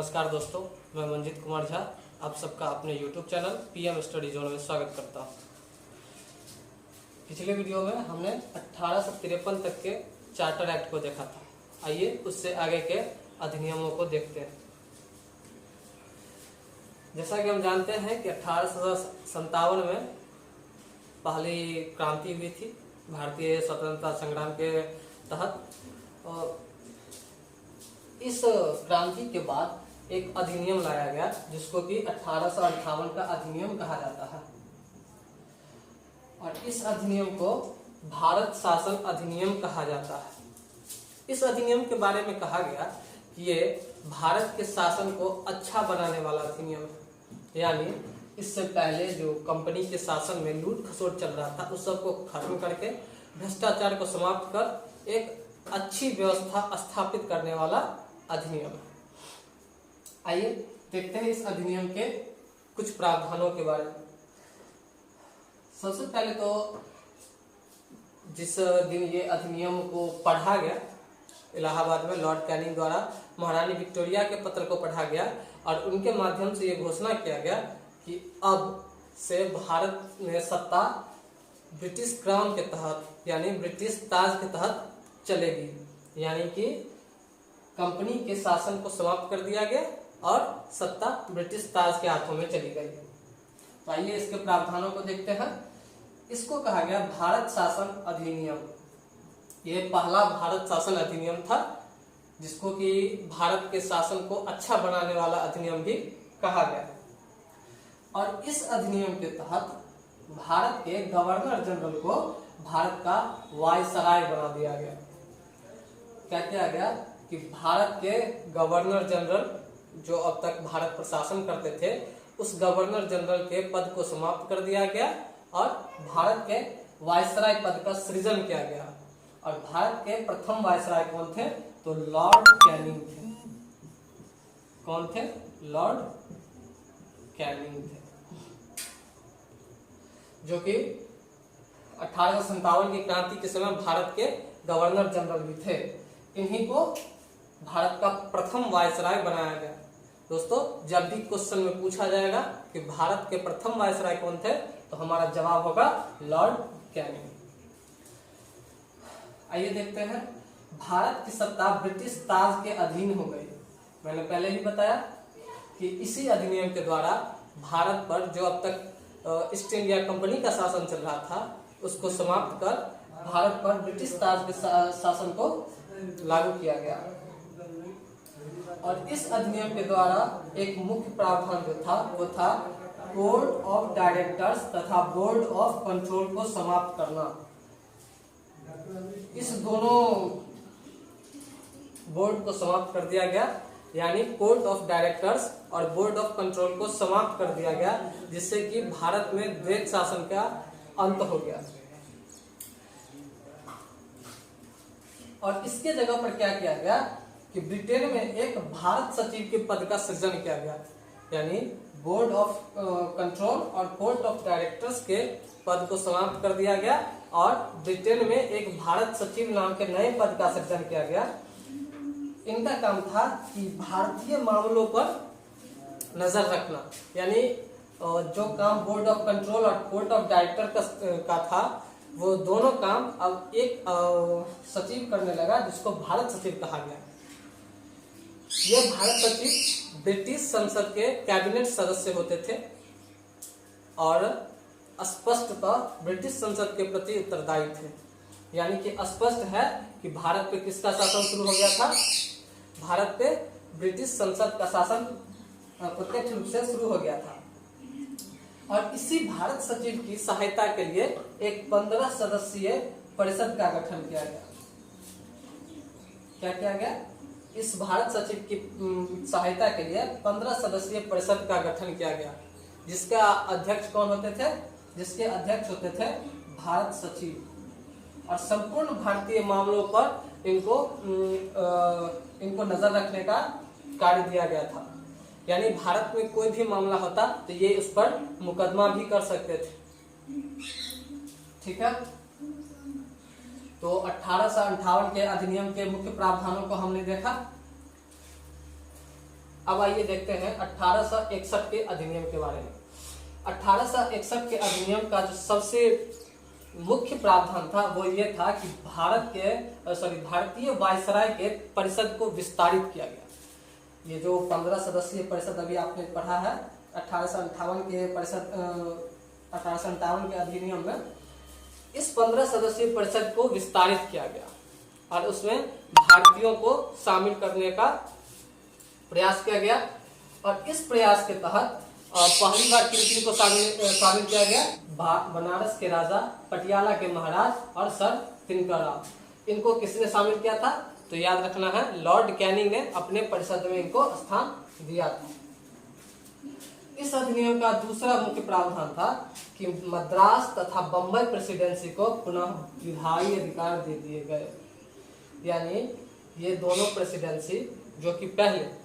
नमस्कार दोस्तों, मैं मंजित कुमार झा आप सबका अपने YouTube channel PM study zone में स्वागत करता हूँ। पिछले वीडियो में हमने 1853 तक के चार्टर एक्ट को देखा था। आइए उससे आगे के अधिनियमों को देखते हैं। जैसा कि हम जानते हैं कि 1857 में पहली क्रांति हुई थी भारतीय स्वतंत्रता संग्राम के तहत। और इस क्रांति के बाद एक अधिनियम लाया गया जिसको कि 1858 का अधिनियम कहा जाता है। और इस अधिनियम को भारत शासन अधिनियम कहा जाता है। इस अधिनियम के बारे में कहा गया कि ये भारत के शासन को अच्छा बनाने वाला अधिनियम है। यानी इससे पहले जो कंपनी के शासन में लूट खसोट चल रहा था उस सबको खत्म करके भ्रष्टाचार को समाप्त कर एक अच्छी व्यवस्था स्थापित करने वाला अधिनियम है। आइए देखते हैं इस अधिनियम के कुछ प्रावधानों के बारे में। सबसे पहले तो जिस दिन ये अधिनियम को पढ़ा गया इलाहाबाद में लॉर्ड कैनिंग द्वारा महारानी विक्टोरिया के पत्र को पढ़ा गया और उनके माध्यम से ये घोषणा किया गया कि अब से भारत में सत्ता ब्रिटिश क्राउन के तहत यानी ब्रिटिश ताज के तहत चलेगी। यानी कि कंपनी के शासन को समाप्त कर दिया गया और सत्ता ब्रिटिश ताज के हाथों में चली गई। तो आइए इसके प्रावधानों को देखते हैं। इसको कहा गया भारत शासन अधिनियम। ये पहला भारत शासन अधिनियम था जिसको कि भारत के शासन को अच्छा बनाने वाला अधिनियम भी कहा गया। और इस अधिनियम के तहत भारत के गवर्नर जनरल को भारत का वायसराय बना दिया गया। क्या किया गया कि भारत के गवर्नर जनरल जो अब तक भारत पर शासन करते थे उस गवर्नर जनरल के पद को समाप्त कर दिया गया और भारत के वायसराय पद का सृजन किया गया। और भारत के प्रथम वायसराय कौन थे? तो लॉर्ड कैनिंग थे। कौन थे? लॉर्ड कैनिंग थे, जो कि 1857 की क्रांति के समय भारत के गवर्नर जनरल भी थे। इन्हीं को भारत का प्रथम वायसराय बनाया गया। दोस्तों, जब भी क्वेश्चन में पूछा जाएगा कि भारत के प्रथम वायसराय कौन थे तो हमारा जवाब होगा लॉर्ड कैनिंग। आइए देखते हैं। भारत की सत्ता ब्रिटिश ताज के अधीन हो गई। मैंने पहले ही बताया कि इसी अधिनियम के द्वारा भारत पर जो अब तक ईस्ट इंडिया कंपनी का शासन चल रहा था उसको समाप्त कर भारत पर ब्रिटिश ताज के शासन को लागू किया गया। और इस अधिनियम के द्वारा एक मुख्य प्रावधान जो था वो था बोर्ड ऑफ डायरेक्टर्स तथा बोर्ड ऑफ कंट्रोल को समाप्त करना। इस दोनों बोर्ड को समाप्त कर दिया गया। यानी बोर्ड ऑफ डायरेक्टर्स और बोर्ड ऑफ कंट्रोल को समाप्त कर दिया गया जिससे कि भारत में द्वैत शासन का अंत हो गया। और इसके जगह पर क्या किया गया कि ब्रिटेन में एक भारत सचिव के पद का सृजन किया गया। यानी बोर्ड ऑफ कंट्रोल और बोर्ड ऑफ डायरेक्टर्स के पद को समाप्त कर दिया गया और ब्रिटेन में एक भारत सचिव नाम के नए पद का सृजन किया गया। इनका काम था कि भारतीय मामलों पर नजर रखना। यानी जो काम बोर्ड ऑफ कंट्रोल और बोर्ड ऑफ डायरेक्टर का था वो दोनों काम अब एक सचिव करने लगा जिसको भारत सचिव कहा गया। ये भारत सचिव ब्रिटिश संसद के कैबिनेट सदस्य होते थे और स्पष्टतः ब्रिटिश संसद के प्रति उत्तरदायी थे। यानी कि स्पष्ट है कि भारत पे किसका शासन शुरू हो गया था? भारत पे ब्रिटिश संसद का शासन प्रत्यक्ष रूप से शुरू हो गया था। और इसी भारत सचिव की सहायता के लिए एक 15 सदस्यीय परिषद का गठन किया गया। क्या किया गया? इस भारत सचिव की सहायता के लिए 15 सदस्यीय परिषद का गठन किया गया जिसका अध्यक्ष कौन होते थे? जिसके अध्यक्ष होते थे भारत सचिव। और संपूर्ण भारतीय मामलों पर इनको नजर रखने का कार्य दिया गया था। यानी भारत में कोई भी मामला होता तो ये उस पर मुकदमा भी कर सकते थे। ठीक है। तो 1858 के अधिनियम के मुख्य प्रावधानों को हमने देखा। अब आइए देखते हैं 1861 के अधिनियम के बारे में। 1861 के अधिनियम का जो सबसे मुख्य प्रावधान था वो ये था कि भारतीय वायसराय के परिषद को विस्तारित किया गया। ये जो 15 सदस्यीय परिषद अभी आपने पढ़ा है 1858 के परिषद 1858 के अधिनियम में, इस 15 सदस्यीय परिषद को विस्तारित किया गया और उसमें भारतीयों को शामिल करने का प्रयास किया गया। और इस प्रयास के तहत पहली बार किन को शामिल किया गया? बनारस के राजा, पटियाला के महाराज और सर तिनकरराव। इनको किसने शामिल किया था? तो याद रखना है, लॉर्ड कैनिंग ने अपने परिषद में इनको स्थान दिया था। इस अधिनियम का दूसरा मुख्य प्रावधान था कि मद्रास तथा बंबई प्रेसिडेंसी को पुनः विधायी अधिकार दे दिए गए। यानी ये दोनों प्रेसिडेंसी जो कि पहले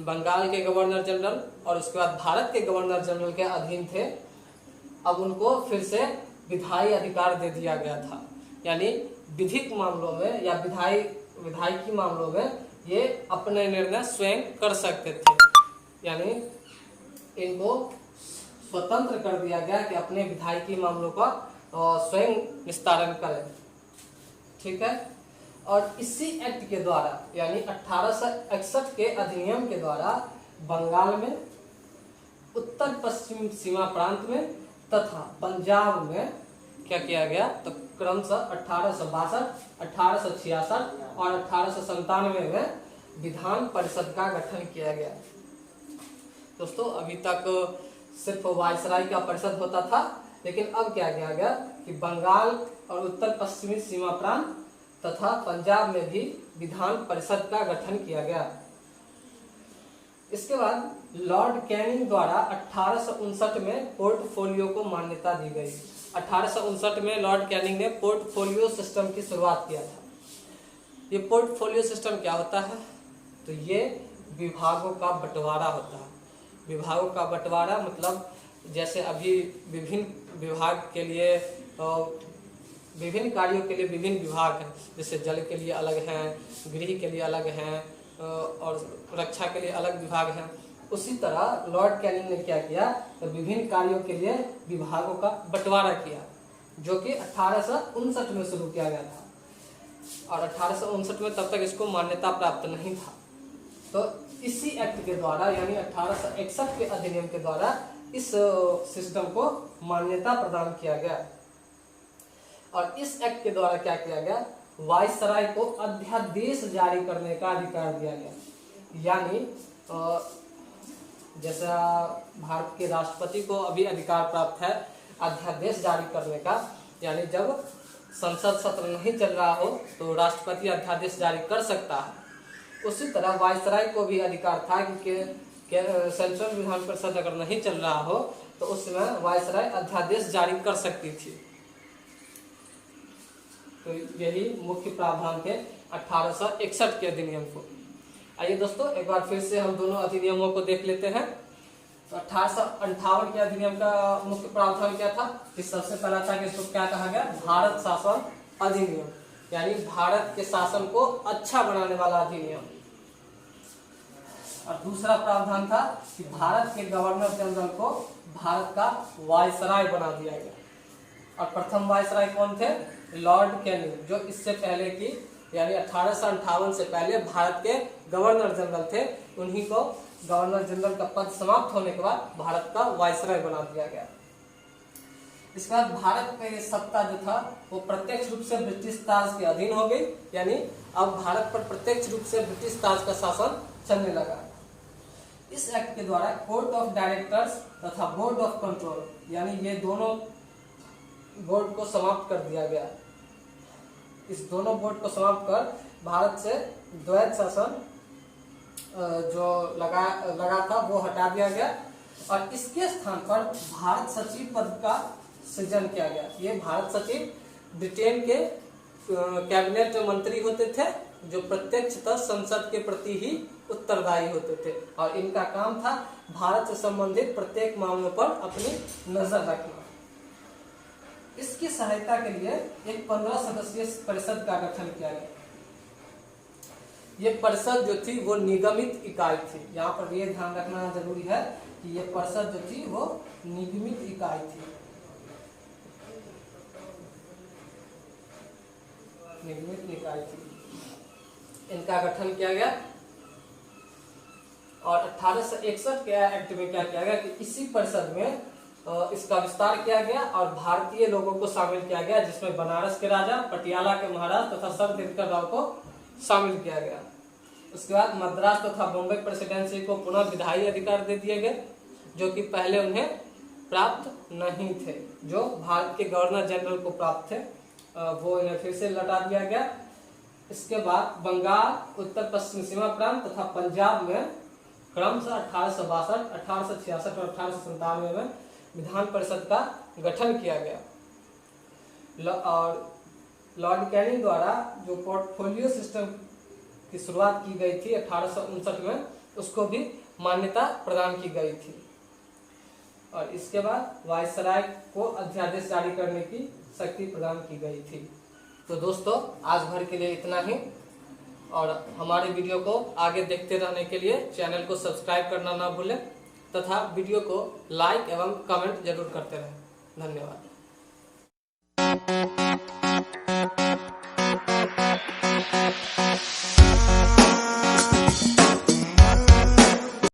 बंगाल के गवर्नर जनरल और उसके बाद भारत के गवर्नर जनरल के अधीन थे, अब उनको फिर से विधायी अधिकार दे दिया गया था। यानी विधिक मामलों में या विधायिकी मामलों में ये अपने निर्णय स्वयं कर सकते थे। यानी इनको स्वतंत्र कर दिया गया कि अपने विधायिकी मामलों का स्वयं निस्तारण करें। ठीक है। और इसी एक्ट के द्वारा यानी 1861 के अधिनियम के द्वारा बंगाल में, उत्तर पश्चिम सीमा प्रांत में तथा पंजाब में क्या किया गया? तो क्रमशः 1862, 1866 और 1897 में विधान परिषद का गठन किया गया। दोस्तों, अभी तक सिर्फ वायसराय का परिषद होता था, लेकिन अब क्या किया गया कि बंगाल और उत्तर पश्चिमी सीमा प्रांत तथा पंजाब में भी विधान परिषद का गठन किया गया। इसके बाद लॉर्ड कैनिंग द्वारा 1859 में पोर्टफोलियो को मान्यता दी गई। 1859 में लॉर्ड कैनिंग ने पोर्टफोलियो सिस्टम की शुरुआत किया था। ये पोर्टफोलियो सिस्टम क्या होता है? तो ये विभागों का बंटवारा होता है। विभागों का बंटवारा मतलब जैसे अभी विभिन्न विभाग के लिए विभिन्न कार्यों के लिए विभिन्न विभाग हैं, जैसे जल के लिए अलग हैं, गृह के लिए अलग हैं और रक्षा के लिए अलग विभाग हैं। उसी तरह लॉर्ड कैनिंग ने क्या किया? तो विभिन्न कार्यों के लिए विभागों का बंटवारा किया, जो कि 1859 में शुरू किया गया था और 1859 में तब तक इसको मान्यता प्राप्त नहीं था। तो इसी एक्ट के द्वारा यानी 1861 के अधिनियम के द्वारा इस सिस्टम को मान्यता प्रदान किया गया। और इस एक्ट के द्वारा क्या किया गया? वायसराय को अध्यादेश जारी करने का अधिकार दिया गया। यानी जैसा भारत के राष्ट्रपति को अभी अधिकार प्राप्त है अध्यादेश जारी करने का, यानी जब संसद सत्र नहीं चल रहा हो तो राष्ट्रपति अध्यादेश जारी कर सकता है। उसी तरह वायसराय को भी अधिकार था कि सेंट्रल विधान परिषद अगर नहीं चल रहा हो तो उस समय वायसराय अध्यादेश जारी कर सकती थी। तो यही मुख्य प्रावधान थे 1861 के अधिनियम को। आइए दोस्तों, एक बार फिर से हम दोनों अधिनियमों को देख लेते हैं। तो 1858 के अधिनियम का मुख्य प्रावधान क्या था? इस सबसे पहला था कि इसको क्या कहा गया? भारत शासन अधिनियम, यानी भारत के शासन को अच्छा बनाने वाला अधिनियम। और दूसरा प्रावधान था कि भारत के गवर्नर जनरल को भारत का वायसराय बना दिया गया। और प्रथम वायसराय कौन थे? लॉर्ड कैनिंग, जो इससे पहले की यानी 1858 से पहले भारत के गवर्नर जनरल थे। उन्हीं को गवर्नर जनरल का पद समाप्त होने के बाद भारत का वायसराय बना दिया गया। इसके बाद भारत में सत्ता जो था वो प्रत्यक्ष रूप से ब्रिटिश ताज के अधीन हो गई। यानी अब भारत पर प्रत्यक्ष रूप से ब्रिटिश ताज का शासन चलने लगा। इस एक्ट के द्वारा कोर्ट ऑफ डायरेक्टर्स तथा बोर्ड ऑफ कंट्रोल यानी ये दोनों बोर्ड को समाप्त कर दिया गया। इस दोनों बोर्ड को समाप्त कर भारत से द्वैत शासन जो लगा था वो हटा दिया गया और इसके स्थान पर भारत सचिव पद का सृजन किया गया। ये भारत सचिव ब्रिटेन के कैबिनेट मंत्री होते थे, जो प्रत्यक्षतः संसद के प्रति ही उत्तरदायी होते थे और इनका काम था भारत से संबंधित प्रत्येक मामलों पर अपनी नजर रखना। इसकी सहायता के लिए एक 15 सदस्यीय परिषद का गठन किया गया। ये परिषद जो थी वो निगमित इकाई थी। यहाँ पर ये ध्यान रखना जरूरी है कि ये परिषद जो थी वो निगमित इकाई थी, निगमित इकाई थी। इनका गठन किया गया और 1861 के एक्ट में क्या किया गया कि इसी परिषद में इसका विस्तार किया गया और भारतीय लोगों को शामिल किया गया, जिसमें बनारस के राजा, पटियाला के महाराज तथा सर दिनकर राव को शामिल किया गया। उसके बाद मद्रास तथा बॉम्बे प्रेसिडेंसी को पुनः विधायी अधिकार दे दिए गए, जो कि पहले उन्हें प्राप्त नहीं थे, जो भारत के गवर्नर जनरल को प्राप्त थे, वो इन्हें फिर से लौटा दिया गया। इसके बाद बंगाल, उत्तर पश्चिम सीमा प्रांत तथा पंजाब में क्रमशः 1862, 1866 और 1897 में विधान परिषद का गठन किया गया। और लॉर्ड कैनिंग द्वारा जो पोर्टफोलियो सिस्टम की शुरुआत की गई थी 1859 में, उसको भी मान्यता प्रदान की गई थी। और इसके बाद वायसराय को अध्यादेश जारी करने की शक्ति प्रदान की गई थी। तो दोस्तों आज भर के लिए इतना ही, और हमारे वीडियो को आगे देखते रहने के लिए चैनल को सब्सक्राइब करना ना भूलें तथा वीडियो को लाइक एवं कमेंट जरूर करते रहें। धन्यवाद।